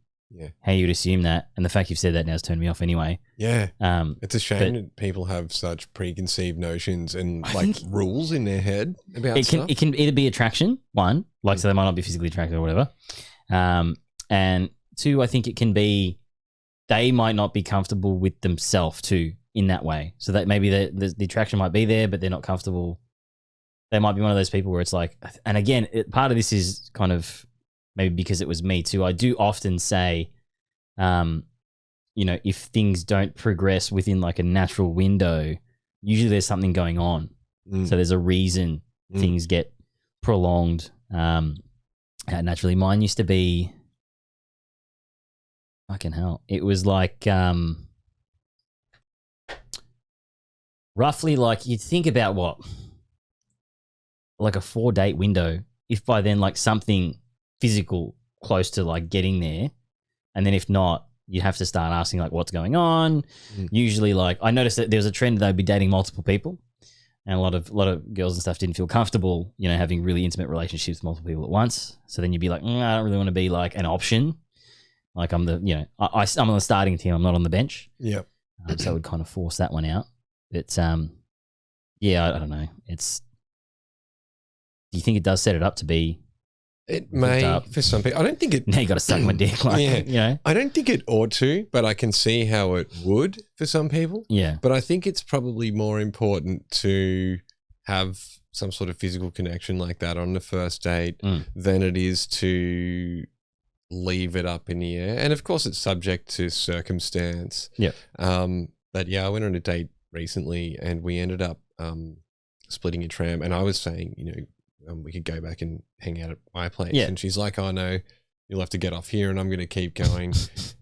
how you'd assume that, and the fact you've said that now has turned me off anyway. Yeah, it's a shame that people have such preconceived notions and rules in their head about stuff. It can either be attraction, one, like so they might not be physically attracted or whatever, and two, I think it can be they might not be comfortable with themselves too in that way. So that maybe the attraction might be there, but they're not comfortable. They might be one of those people where it's like, and again, part of this is kind of maybe because it was me too. I do often say, if things don't progress within like a natural window, usually there's something going on. So there's a reason things get prolonged. Naturally, mine used to be fucking hell. It was like roughly like you'd think about what? Like a 4-date window, if by then like something physical close to like getting there, and then if not, you have to start asking like what's going on. Usually, like I noticed that there was a trend they'd be dating multiple people, and a lot of girls and stuff didn't feel comfortable, having really intimate relationships with multiple people at once. So then you'd be like, I don't really want to be like an option. Like I'm the I'm on the starting team, I'm not on the bench. Yep. So it would kind of force that one out. But yeah, I don't know. Do you think it does set it up to be? It may for some people. I don't think it. Now you got to suck my dick. Like, I don't think it ought to, but I can see how it would for some people. Yeah. But I think it's probably more important to have some sort of physical connection like that on the first date than it is to leave it up in the air. And of course, it's subject to circumstance. Yeah. But yeah, I went on a date recently, and we ended up splitting a tram. And I was saying, we could go back and hang out at my place. Yeah. And she's like, oh no, you'll have to get off here and I'm going to keep going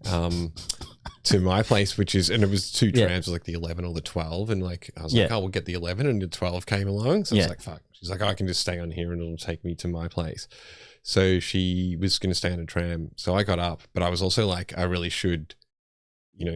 to my place, and it was 2 trams, like the 11 or the 12. And like, I was like, oh, we'll get the 11, and the 12 came along. So I was like, fuck. She's like, I can just stay on here and it'll take me to my place. So she was going to stay on a tram. So I got up, but I was also like, I really should,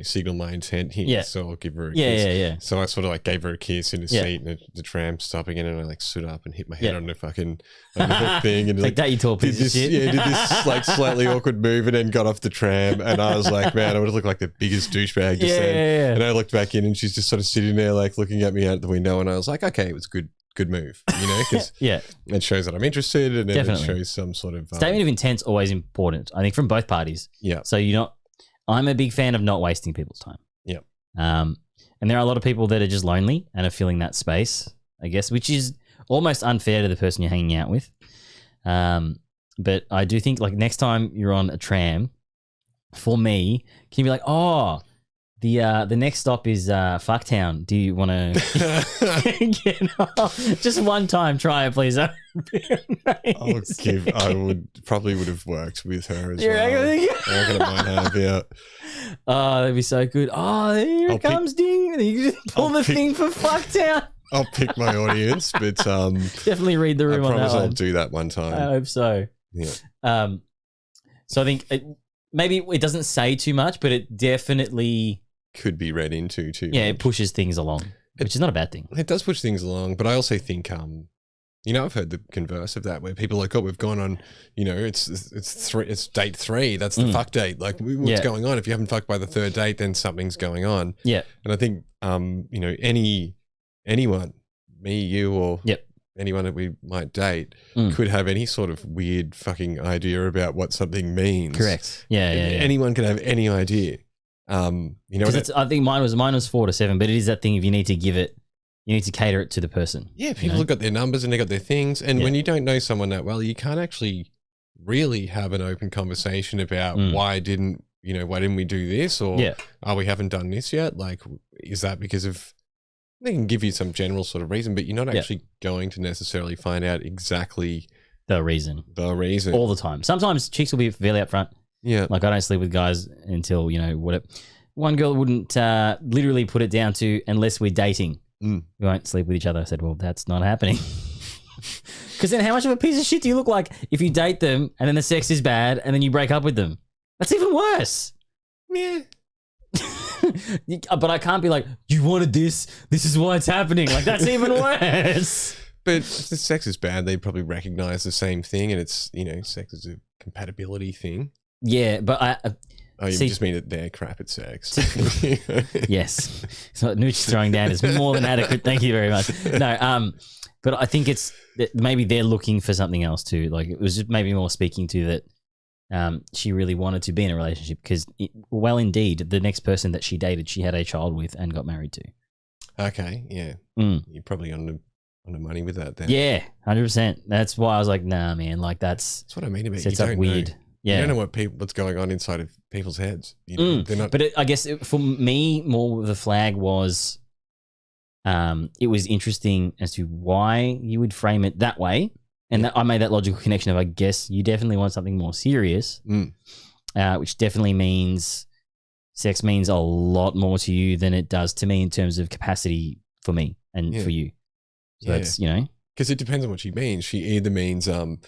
signal my intent here. Yeah. So I'll give her a kiss. Yeah. So I sort of like gave her a kiss in the seat, and the tram stopping in, and I like stood up and hit my head on the fucking thing, and like that you tall piece of shit. Yeah, did this like slightly awkward move, and then got off the tram, and I was like, man, I would have looked like the biggest douchebag just then. And I looked back in, and she's just sort of sitting there like looking at me out the window, and I was like, okay, it was good good move, because Yeah. it shows that I'm interested, and then Definitely. it shows some sort of Statement of intent's always important, I think, from both parties. Yeah. So I'm a big fan of not wasting people's time. Yeah. And there are a lot of people that are just lonely and are filling that space, I guess, which is almost unfair to the person you're hanging out with. But I do think, like, next time you're on a tram, for me, can you be like, oh, the next stop is Fucktown. Do you want to get off? Just one time, try it, please. I would have worked with her as You well. reckon? I reckon I might have, yeah. Oh, that'd be so good. Oh, here it comes, ding. You just pull the thing for Fucktown. I'll pick my audience, but Definitely read the room I on that promise one. I'll do that one time. I hope so. Yeah. So I think maybe it doesn't say too much, but it definitely could be read into too. Yeah, it pushes things along, which is not a bad thing. It does push things along, but I also think I've heard the converse of that, where people are like, oh, we've gone on, it's date 3. That's the fuck date. Like, what's going on? If you haven't fucked by the 3rd date, then something's going on. Yeah. And I think, anyone, me, you, or anyone that we might date could have any sort of weird fucking idea about what something means. Correct. Yeah. Anyone can have any idea. I think mine was 4 to 7, but it is that thing. If you need to give it, you need to cater it to the person. Yeah, people have got their numbers and they got their things, and when you don't know someone that well, you can't actually really have an open conversation about why didn't we do this, or we haven't done this yet. Like, is that because of? They can give you some general sort of reason, but you're not actually going to necessarily find out exactly the reason all the time. Sometimes chicks will be fairly upfront. Yeah, like I don't sleep with guys until what. One girl wouldn't literally put it down to unless we're dating. We won't sleep with each other. I said, well, that's not happening. Because then how much of a piece of shit do you look like if you date them and then the sex is bad and then you break up with them? That's even worse. Yeah. But I can't be like, you wanted this. This is why it's happening. Like, that's even worse. But if the sex is bad, they probably recognize the same thing, and it's, sex is a compatibility thing. Yeah, but you just mean that they're crap at sex. Yes. So what Nooch is throwing down is more than adequate. Thank you very much. No, but I think it's that maybe they're looking for something else too. Like, it was just maybe more speaking to that she really wanted to be in a relationship because, indeed, the next person that she dated, she had a child with and got married to. Okay, yeah. You're probably on the money with that then. Yeah, 100%. That's why I was like, nah, man, like that's what I mean about sets you up don't weird. know. Yeah. You don't know what's going on inside of people's heads. They're not. But I guess for me, more of the flag was, it was interesting as to why you would frame it that way. And I made that logical connection of, I guess you definitely want something more serious, which definitely means sex means a lot more to you than it does to me in terms of capacity for me and for you. So that's, because it depends on what she means. She either means and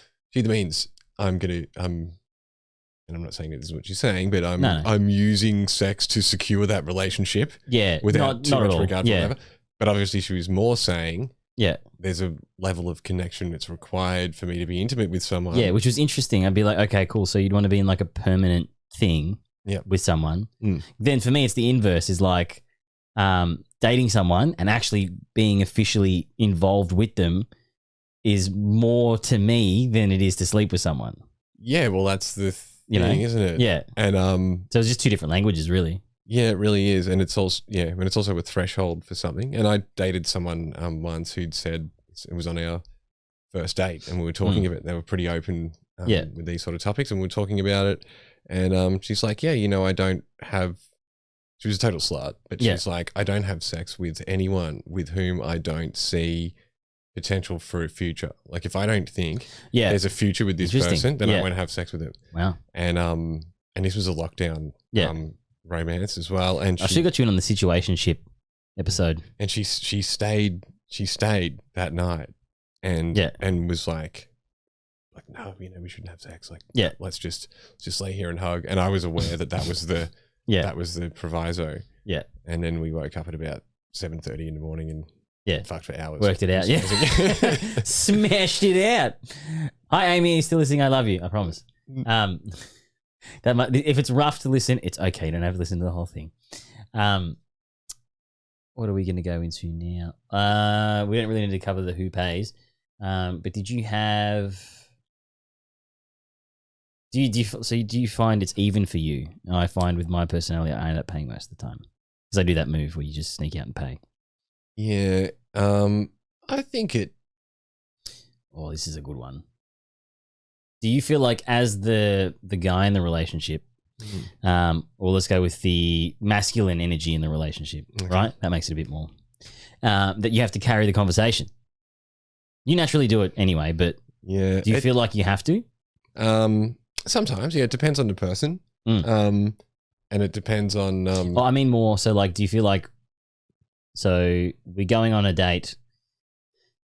I'm not saying that this is what she's saying, but I'm using sex to secure that relationship. Yeah. Without too much regard for Yeah. whatever. But obviously she was more saying, yeah, there's a level of connection that's required for me to be intimate with someone. Yeah, which was interesting. I'd be like, okay, cool. So you'd want to be in like a permanent thing with someone. Then for me, it's the inverse, is like dating someone and actually being officially involved with them is more to me than it is to sleep with someone. Yeah, well, that's the thing, isn't it? Yeah. And so it's just two different languages, really. Yeah, it really is. And it's also it's also a threshold for something. And I dated someone once who'd said, it was on our first date and we were talking about it. They were pretty open with these sort of topics and we were talking about it. And she's like, I don't have, she was a total slut, but she's like, I don't have sex with anyone with whom I don't see potential for a future. Like, if I don't think there's a future with this person, then I won't have sex with him. Wow. And this was a lockdown romance as well. And I should have got you in on the situationship episode. And she stayed that night and was like, no, we shouldn't have sex. Like, let's just lay here and hug. And I was aware that was the that was the proviso. Yeah. And then we woke up at about 7:30 in the morning and fucked for hours. Worked it out. Yeah. Smashed it out. Hi, Amy. Still listening? I love you. I promise. If it's rough to listen, it's okay. You don't have to listen to the whole thing. what are we going to go into now? We don't really need to cover the who pays. But did you have? Do you find it's even for you? I find with my personality, I end up paying most of the time because I do that move where you just sneak out and pay. Yeah. I think it. Oh, this is a good one. Do you feel like as the guy in the relationship, or let's go with the masculine energy in the relationship, right? That makes it a bit more. That you have to carry the conversation. You naturally do it anyway, but yeah, do you feel like you have to? Sometimes, yeah. It depends on the person, and it depends on. Well, I mean more so. Like, do you feel like? So we're going on a date,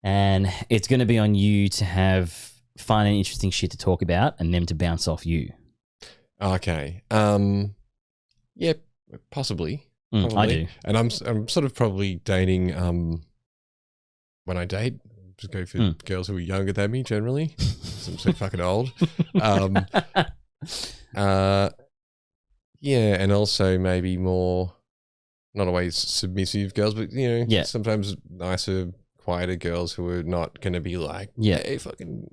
and it's going to be on you to have fun and interesting shit to talk about, and them to bounce off you. Okay. Yeah, possibly. I do, and I'm sort of probably dating. When I date, just go for girls who are younger than me generally. So I'm so fucking old. Yeah, and also maybe more, not always submissive girls, but sometimes nicer, quieter girls who are not going to be like, hey, fucking